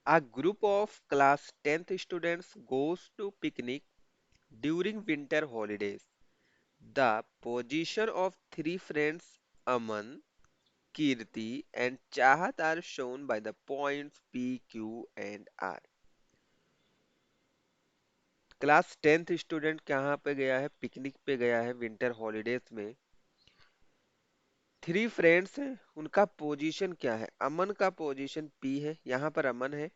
A group of class 10th students goes to picnic during winter holidays. The position of three friends Aman, Kirti and Chahat are shown by the points P, Q and R. Class 10th student कहाँ पे गया है? Picnic पे गया है winter holidays में। Three friends हैं, उनका पोजीशन क्या है? अमन का पोजीशन पी है, यहाँ पर अमन है,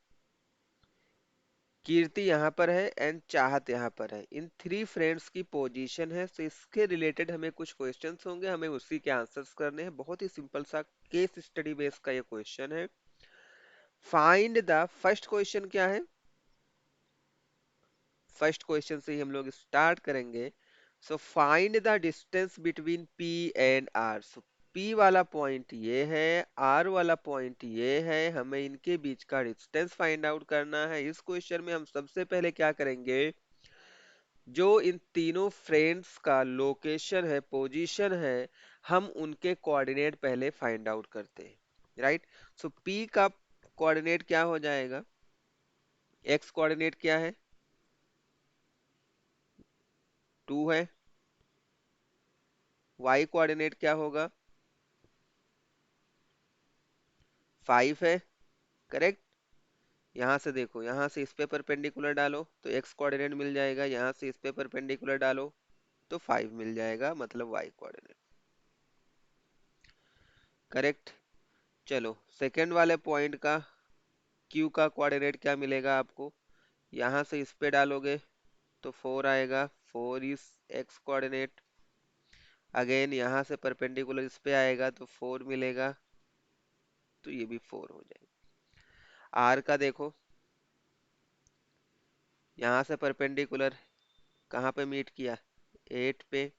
कीर्ति यहाँ पर है एंड चाहत यहाँ पर है। इन थ्री फ्रेंड्स की पोजीशन है, तो इसके रिलेटेड हमें कुछ क्वेश्चंस होंगे, हमें उसी के आंसर्स करने हैं। बहुत ही सिंपल सा केस स्टडी बेस्ड का ये क्वेश्चन है। फाइंड द फर्स्ट क्वेश्चन क्या है? फर्स्ट क्वेश्चन से ही हम लोग स्टार्ट करेंगे। So find the distance between P and R. So P वाला पॉइंट ये है, आर वाला पॉइंट ये है, हमें इनके बीच का डिस्टेंस फाइंड आउट करना है। इस क्वेश्चन में हम सबसे पहले क्या करेंगे, जो इन तीनों फ्रेंड्स का लोकेशन है, पोजीशन है, हम उनके कोऑर्डिनेट पहले फाइंड आउट करते हैं, राइट। सो पी का कोऑर्डिनेट क्या हो जाएगा? एक्स कोऑर्डिनेट क्या है? 2 है। वाई कोऑर्डिनेट क्या होगा? 5 है। करेक्ट। यहाँ से देखो, यहाँ से इस पे परपेंडिकुलर डालो तो एक्स कोऑर्डिनेट मिल जाएगा, यहाँ से इस पे परपेंडिकुलर डालो तो 5 मिल जाएगा, मतलब वाई कोऑर्डिनेट। करेक्ट। चलो सेकंड वाले पॉइंट का क्यू का कोऑर्डिनेट क्या मिलेगा आपको? यहाँ से इस पे डालोगे तो 4 आएगा, 4 इज एक्स कोऑर्डिनेट। अगेन यहाँ से परपेंडिकुलर इस पे आएगा तो 4 मिलेगा, तो ये भी 4 हो जाएगा। आर का देखो, यहाँ से परपेंडिकुलर कहाँ पे मीट किया? 8 पे।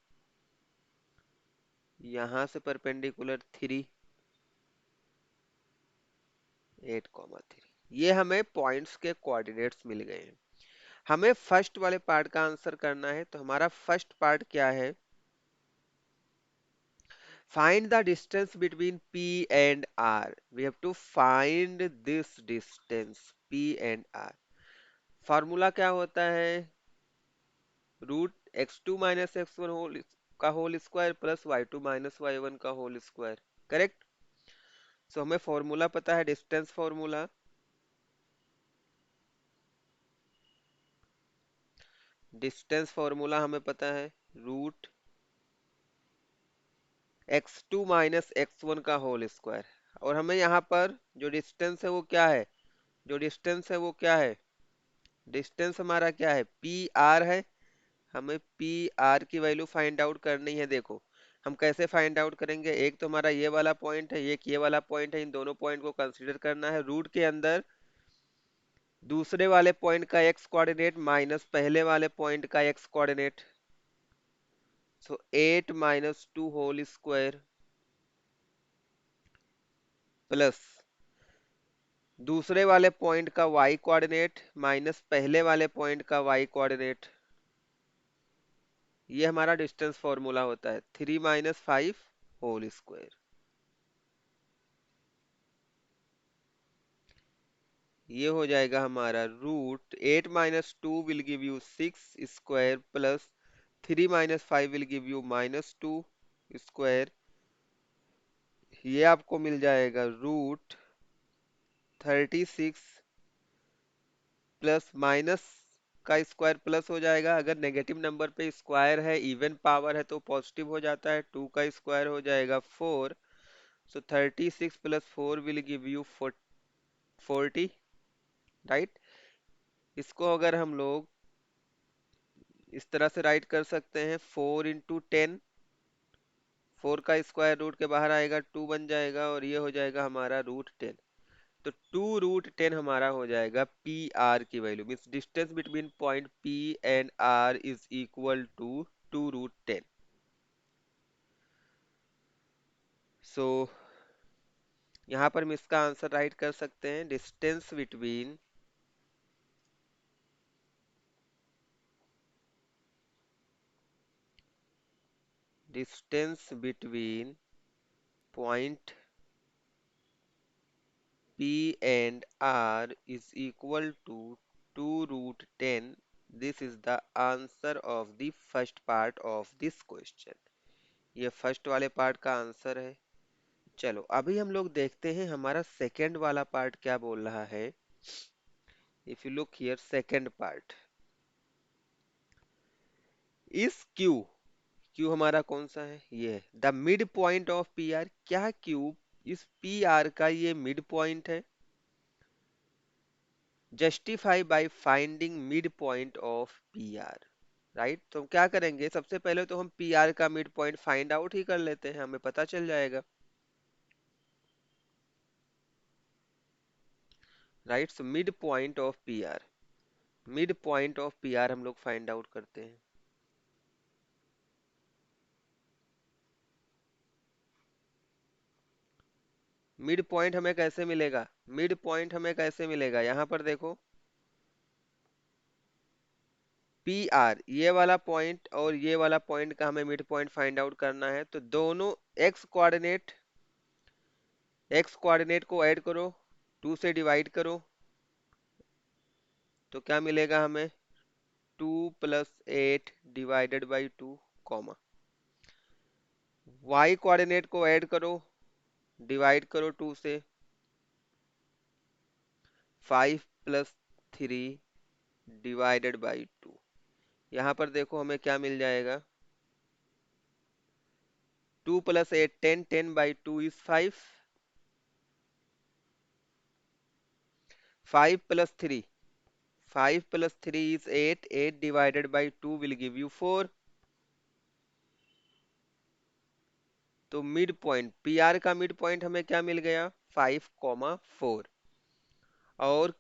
यहाँ से परपेंडिकुलर 3, 8,3। ये हमें पॉइंट्स के कोऑर्डिनेट्स मिल गए हैं। हमें फर्स्ट वाले पार्ट का आंसर करना है, तो हमारा फर्स्ट पार्ट क्या है? Find the distance between P and R। We have to find this distance P and R। Formula क्या होता है? √x2 - x1 का whole square plus y2 - y1 का होल स्क्वायर। करेक्ट। सो हमें फॉर्मूला पता है, डिस्टेंस फॉर्मूला। डिस्टेंस फॉर्मूला हमें पता है, √x2 - x1 का होल स्क्वायर। और हमें यहाँ पर जो डिस्टेंस है वो क्या है? जो डिस्टेंस है वो क्या है? डिस्टेंस हमारा क्या है? पी आर है। हमें पी आर की वैल्यू फाइंड आउट करनी है। देखो हम कैसे फाइंड आउट करेंगे, एक तो हमारा ये वाला पॉइंट है, एक ये वाला पॉइंट है, इन दोनों पॉइंट को कंसीडर करना है। रूट के अंदर दूसरे वाले पॉइंट का एक्स कोऑर्डिनेट माइनस पहले वाले पॉइंट का एक्स कोऑर्डिनेट। सो 8 - 2 होल स्क्वायर प्लस दूसरे वाले पॉइंट का y कोऑर्डिनेट माइनस पहले वाले पॉइंट का y कोऑर्डिनेट। ये हमारा डिस्टेंस फॉर्मूला होता है, 3 - 5 होल स्क्वायर। ये हो जाएगा हमारा √8 - 2 will give you 6 square plus 3 - 5 will give you -2 square. ये आपको मिल जाएगा √36 प्लस माइनस का स्क्वायर प्लस हो जाएगा। अगर नेगेटिव नंबर पे स्क्वायर है, इवन पावर है, तो पॉजिटिव हो जाता है। 2 का स्क्वायर हो जाएगा 4। सो 36 plus 4 will give you 40, right. इसको अगर हम लोग इस तरह से राइट कर सकते हैं, 4 × 10। 4 का स्क्वायर रूट के बाहर आएगा, 2 बन जाएगा, और ये हो जाएगा हमारा √10। तो 2√10 हमारा हो जाएगा पी आर की वैल्यू। Means distance between point P and R is equal to 2√10। So यहाँ पर हम इसका आंसर राइट कर सकते हैं, distance between point P and R is equal to 2 root 10. This is the answer of the first part of this question. ये first वाले part का आंसर है। चलो अभी हम लोग देखते हैं हमारा सेकंड वाला पार्ट क्या बोल रहा है। If you look here second part इस क्यू, क्यू हमारा कौन सा है, ये है the mid point of P R. क्या क्यू इस पी आर का ये मिड पॉइंट है? Justify by finding mid point of P R. Right, तो हम क्या करेंगे, सबसे पहले तो हम पी आर का मिड पॉइंट फाइंड आउट ही कर लेते हैं, हमें पता चल जाएगा। Right, so mid point of P R, mid point of P R हम लोग फाइंड आउट करते हैं। मिड पॉइंट हमें कैसे मिलेगा, मिड पॉइंट हमें कैसे मिलेगा, यहां पर देखो पी आर ये वाला पॉइंट और ये वाला पॉइंट का हमें मिड पॉइंट फाइंड आउट करना है, तो दोनों एक्स कोऑर्डिनेट को ऐड करो, 2 से डिवाइड करो, तो क्या मिलेगा हमें 2 plus 8 divided by 2, comma y coordinate को ऐड करो, डिवाइड करो 2 से, 5 प्लस 3 डिवाइडेड बाई 2। यहाँ पर देखो हमें क्या मिल जाएगा, 2 plus 8 10, 10 by 2 is 5, 5 plus 3, 5 plus 3 is 8, 8 divided by 2 will give you 4। तो मिड पॉइंट पी आर का मिड पॉइंट हमें क्या मिल गया, 5,4। और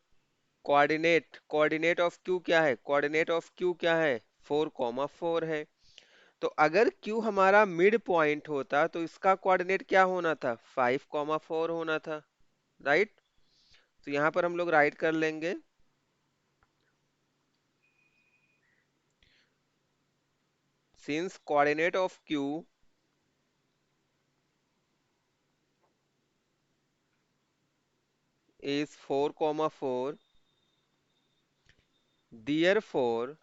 कोऑर्डिनेट कोऑर्डिनेट ऑफ क्यू क्या है, कोऑर्डिनेट ऑफ क्यू क्या है, 4,4 है। तो अगर क्यू हमारा मिड पॉइंट होता तो इसका कोऑर्डिनेट क्या होना था, 5,4 होना था। राइट, तो यहाँ पर हम लोग राइट कर लेंगे, since coordinate of Q is 4,4, therefore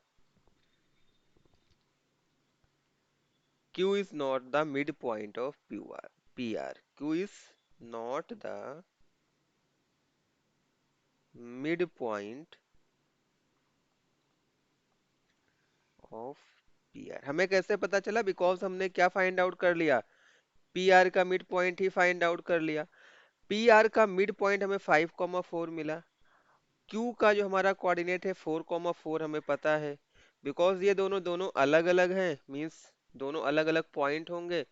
Q is not the midpoint of PR. Q is not the midpoint of PR। हमें कैसे पता चला, बिकॉज हमने क्या फाइंड आउट कर लिया, PR का मिड पॉइंट ही फाइंड आउट कर लिया। PR का मिड पॉइंट हमें 5,4 मिला, Q का जो हमारा कोऑर्डिनेट है 4,4 हमें पता है, बिकॉज ये दोनों दोनों अलग अलग हैं, मींस दोनों अलग अलग पॉइंट होंगे,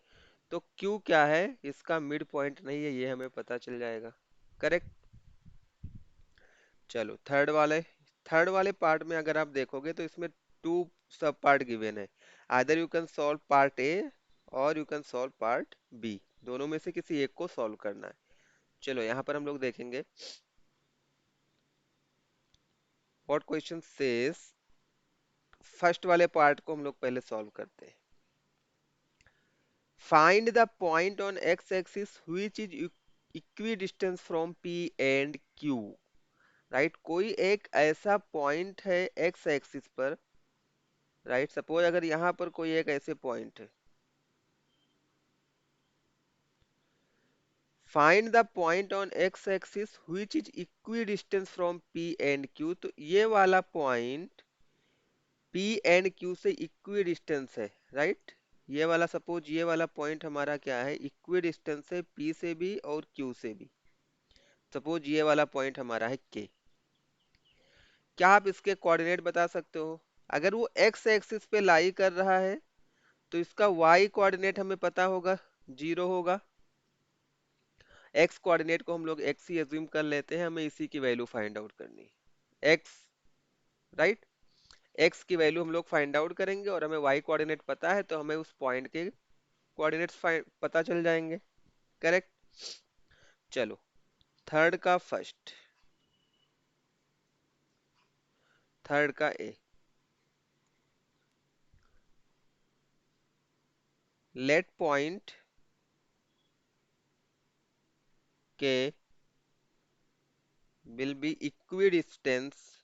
तो Q क्या है, इसका मिड पॉइंट नहीं है, ये हमें पता चल जाएगा। करेक्ट। चलो थर्ड वाले पार्ट में अगर आप देखोगे तो इसमें 2 सब पार्ट गिवन है, either you can solve part A और you can solve part B, दोनों में से किसी एक को सॉल्व करना है। चलो यहाँ पर हम लोग देखेंगे व्हाट क्वेश्चन सेज। फर्स्ट वाले पार्ट को हम लोग पहले सॉल्व करते हैं। Find the point on x axis which is equidistance from P and Q. Right, कोई एक ऐसा पॉइंट है एक्स एक्सिस पर, राइट, सपोज अगर यहाँ पर कोई एक ऐसे पॉइंट है, find the point on x axis which is equidistance from P and Q. तो ये वाला पॉइंट पी एंड क्यू से इक्विडिस्टेंस है। राइट, ये वाला सपोज ये वाला पॉइंट हमारा क्या है, इक्विडिस्टेंस है पी से भी और क्यू से भी। सपोज ये वाला पॉइंट हमारा है के। क्या आप इसके कोऑर्डिनेट बता सकते हो, अगर वो एक्स एक्सिस पे लाई कर रहा है तो इसका वाई कोऑर्डिनेट हमें पता होगा, 0 होगा। एक्स कोऑर्डिनेट को हम लोग एक्स ही एज्यूम कर लेते हैं, हमें इसी की वैल्यू फाइंड आउट करनी है, एक्स। राइट, एक्स की वैल्यू हम लोग फाइंड आउट करेंगे और हमें वाई कोऑर्डिनेट पता है, तो हमें उस पॉइंट के कोऑर्डिनेट्स पता चल जाएंगे। करेक्ट। चलो थर्ड का फर्स्ट, थर्ड का ए, लेट पॉइंट के will be equidistance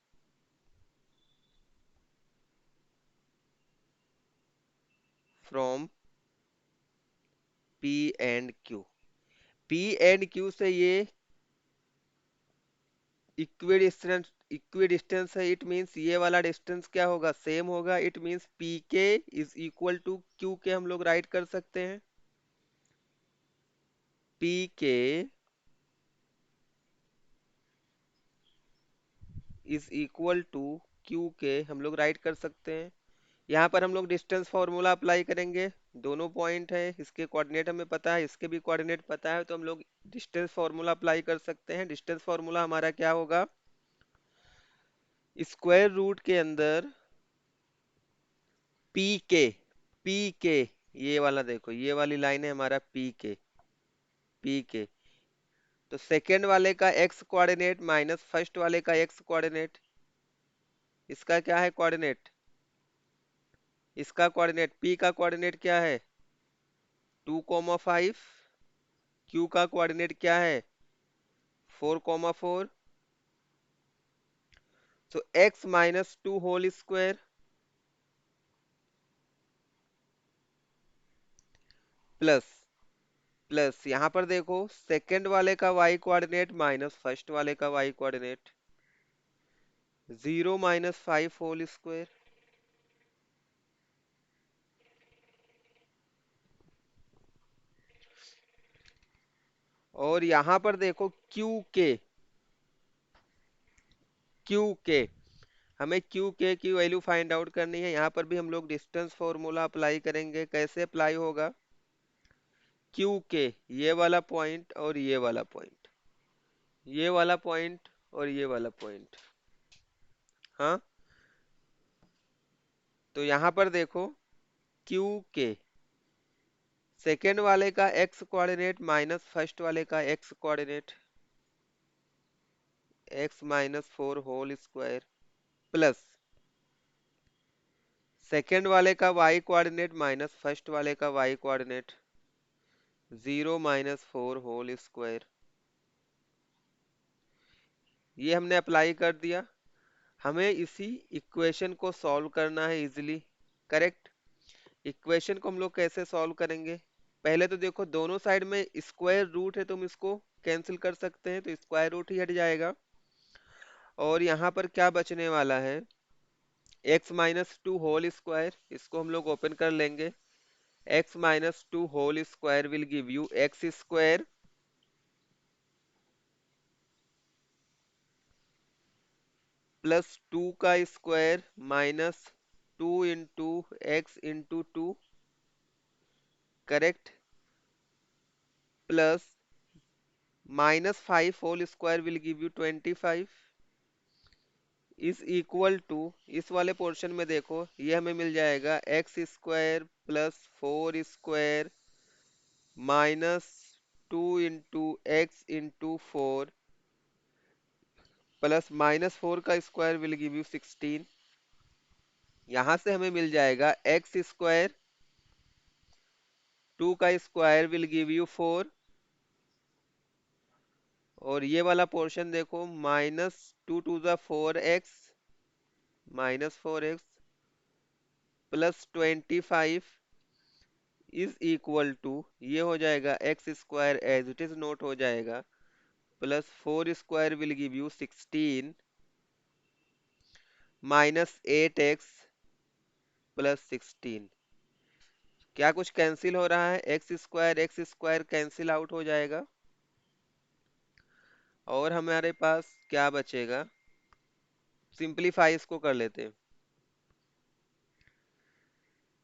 from P and Q. P and Q से ये इक्विडिस्टेंस है, इट मींस ये वाला डिस्टेंस क्या होगा, सेम होगा। इट मींस पी के इज इक्वल टू क्यू के हम लोग राइट कर सकते हैं। पी के इज इक्वल टू क्यू के हम लोग राइट कर सकते हैं। यहाँ पर हम लोग डिस्टेंस फॉर्मूला अप्लाई करेंगे। दोनों पॉइंट है, इसके कोऑर्डिनेट हमें पता है, इसके भी कोऑर्डिनेट पता है, तो हम लोग डिस्टेंस फॉर्मूला अप्लाई कर सकते हैं। डिस्टेंस फॉर्मूला हमारा क्या होगा, स्क्वायर रूट के अंदर पी के ये वाला देखो, ये वाली लाइन है हमारा पी के। तो सेकेंड वाले का एक्स कोऑर्डिनेट माइनस फर्स्ट वाले का एक्स कोऑर्डिनेट, इसका क्या है कोऑर्डिनेट, इसका कोऑर्डिनेट पी का कोऑर्डिनेट क्या है 2,5। क्यू का कोऑर्डिनेट क्या है 4,4। So x minus two whole square plus plus यहाँ पर देखो सेकंड वाले का वाई कोऑर्डिनेट माइनस फर्स्ट वाले का वाई कोऑर्डिनेट 0 - 5 होल स्क्वायर। और यहाँ पर देखो क्यू के हमें क्यू की वैल्यू फाइंड आउट करनी है। यहाँ पर भी हम लोग डिस्टेंस फॉर्मूला अप्लाई करेंगे। कैसे अप्लाई होगा, क्यू के ये वाला पॉइंट और ये वाला पॉइंट, ये वाला पॉइंट और ये वाला पॉइंट। हाँ, तो यहाँ पर देखो क्यू के सेकेंड वाले का एक्स कोऑर्डिनेट माइनस फर्स्ट वाले का x coordinate x - 4 whole square plus second वाले का y कोऑर्डिनेट माइनस फर्स्ट वाले का y कोऑर्डिनेट 0 - 4 होल स्क्वायर। ये हमने अप्लाई कर दिया। हमें इसी इक्वेशन को सॉल्व करना है इजीली, करेक्ट। इक्वेशन को हम लोग कैसे सॉल्व करेंगे, पहले तो देखो दोनों साइड में स्क्वायर रूट है तो हम इसको कैंसिल कर सकते हैं, तो स्क्वायर रूट ही हट जाएगा। और यहाँ पर क्या बचने वाला है, x - 2 होल स्क्वायर, इसको हम लोग ओपन कर लेंगे। x - 2 whole square will give you x square plus 2 का square minus 2 × x × 2, correct, plus -5 whole square will give you 25 is equal to, इस वाले पोर्शन में देखो ये हमें मिल जाएगा x square plus 4 square minus 2 × x × 4 plus -4 का स्क्वायर विल गिव यू 16। यहां से हमें मिल जाएगा एक्स स्क्वायर, 2 का स्क्वायर विल गिव यू 4, और ये वाला पोर्शन देखो -2 × 2 = 4x -4x plus 25 is equal to, ये हो जाएगा x square as it is note हो जाएगा, plus 4 square will give you 16 -8x plus 16। क्या कुछ कैंसिल हो रहा है, एक्स स्क्वायर कैंसिल आउट हो जाएगा, और हमारे पास क्या बचेगा, सिंपलीफाई इसको कर लेते हैं।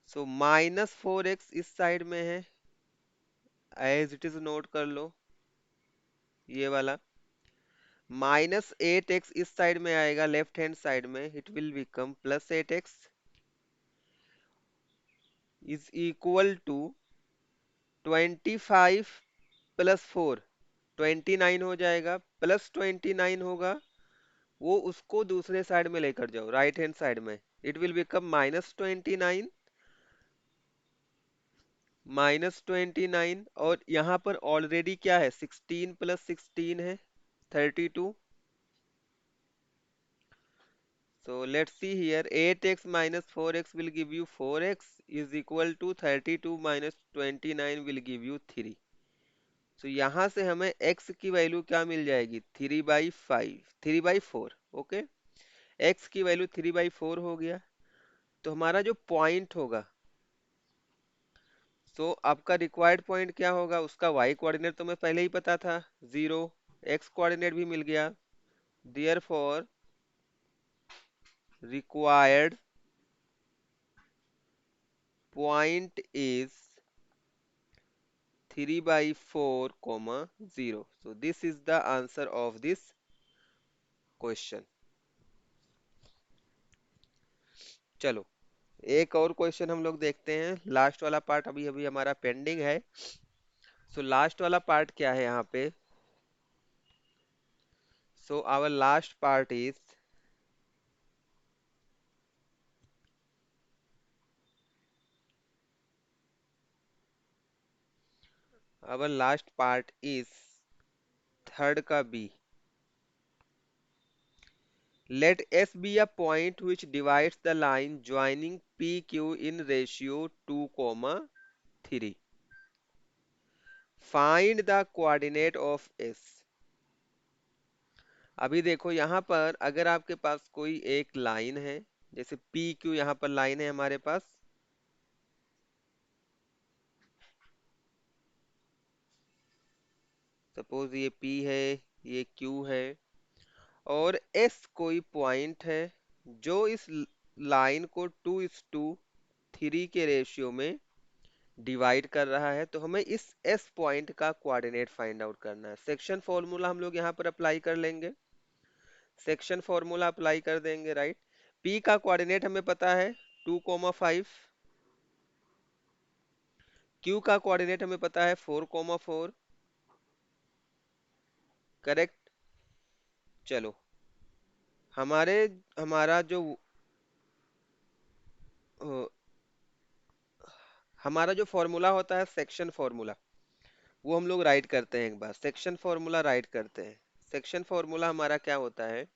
सो -4x इस साइड में है, एज इट इज नोट कर लो ये वाला, -8x इस साइड में आएगा लेफ्ट हैंड साइड में, it will become +8x is equal to 25 plus 4 29 हो जाएगा, प्लस 29 होगा, वो उसको दूसरे साइड में लेकर जाओ राइट हैंड साइड में, इट विल बिकम -29 -29। और यहाँ पर ऑलरेडी क्या है 16 + 16 है 32, So let's see here, 8x minus 4x will give you 4x is equal to 32 minus 29 will give you 3. So यहाँ से हमें x की वैल्यू क्या मिल जाएगी, 3/5, 3/4, ओके। x की वैल्यू 3/4 हो गया। तो हमारा जो पॉइंट होगा, तो आपका रिक्वायर्ड पॉइंट क्या होगा, उसका y कोऑर्डिनेट तो मैं पहले ही पता था 0, x कोऑर्डिनेट भी मिल गया। Therefore required point is 3/4, 0. So this is the answer of this question. चलो एक और क्वेश्चन हम लोग देखते हैं, लास्ट वाला पार्ट अभी अभी हमारा पेंडिंग है। सो लास्ट वाला पार्ट क्या है यहाँ पे, so our last part is, our last part is third का B. Let S be a point which divides the line joining PQ in ratio 2, 3. Find the coordinate of S. अभी देखो यहाँ पर अगर आपके पास कोई एक लाइन है, जैसे पी क्यू यहाँ पर लाइन है हमारे पास, सपोज ये पी है, ये क्यू है, और एस कोई पॉइंट है जो इस लाइन को 2:3 के रेशियो में डिवाइड कर रहा है, तो हमें इस एस पॉइंट का कोऑर्डिनेट फाइंड आउट करना है। सेक्शन फॉर्मूला हम लोग यहाँ पर अप्लाई कर लेंगे, सेक्शन फॉर्मूला अप्लाई कर देंगे, राइट। पी का कोऑर्डिनेट हमें पता है 2,5, क्यू का कोऑर्डिनेट हमें पता है 4,4, करेक्ट। चलो हमारे हमारा जो अ, हमारा जो फॉर्मूला होता है सेक्शन फॉर्मूला, वो हम लोग राइट करते हैं, एक बार सेक्शन फॉर्मूला राइट करते हैं। सेक्शन फॉर्मूला हमारा क्या होता है,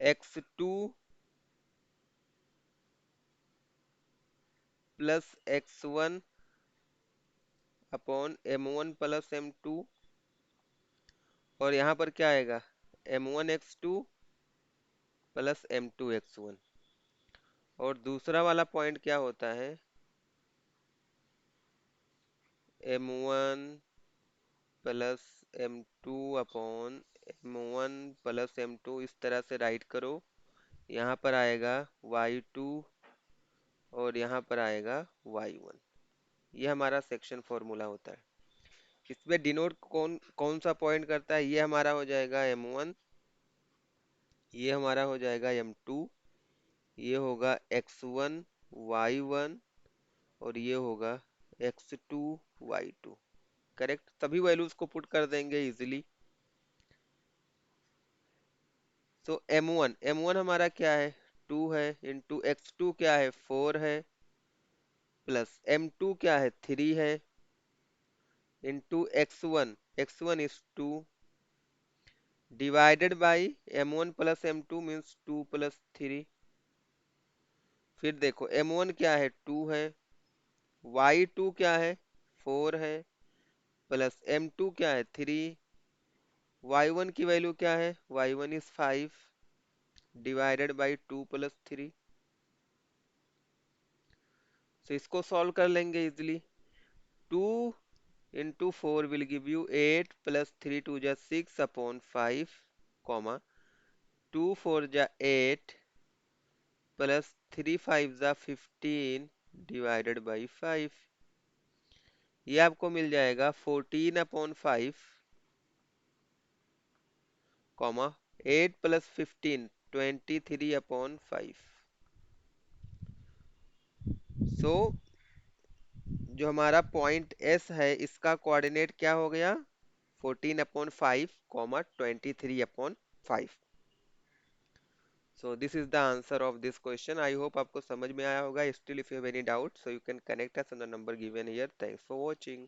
x2 plus x1 upon m1 plus m2, और यहाँ पर क्या आएगा, m1x2 प्लस m2x1। और दूसरा वाला पॉइंट क्या होता है, m1 plus m2 upon m1 plus m2, इस तरह से राइट करो। यहाँ पर आएगा y2 और यहाँ पर आएगा y1। ये हमारा सेक्शन फॉर्मूला होता है। इसमें डिनोट कौन कौन सा पॉइंट करता है, ये हमारा हो जाएगा m1, ये हमारा हो जाएगा m2, ये होगा x1 y1, और ये होगा x2 y2, करेक्ट। सभी वैल्यूज को पुट कर देंगे इजीली। सो m1 हमारा क्या है 2 है, इंटू x2 क्या है 4 है, प्लस m2 क्या है 3 है, into x1 is 2, divided by m1 plus m2 means 2 plus 3। फिर देखो m1 क्या है 2 है, y2 क्या है 4 है, प्लस m2 क्या है 3, y1 की वैल्यू क्या है, y1 is 5, divided by 2 plus 3। तो इसको सॉल्व कर लेंगे easily. 2 into 4 will give you 8 plus 3 2 जा 6 upon 5, comma 2 4 जा 8 plus 3 5 जा 15 divided by 5। ये आपको मिल जाएगा 14 upon 5, comma 8 plus 15 23 upon 5। सो जो हमारा पॉइंट एस है इसका कोऑर्डिनेट क्या हो गया, 14/5, 23/5। So this is the answer of this question. I hope आपको समझ में आया होगा। Still if you have any doubt, so you can connect us on the number given here. Thanks for watching.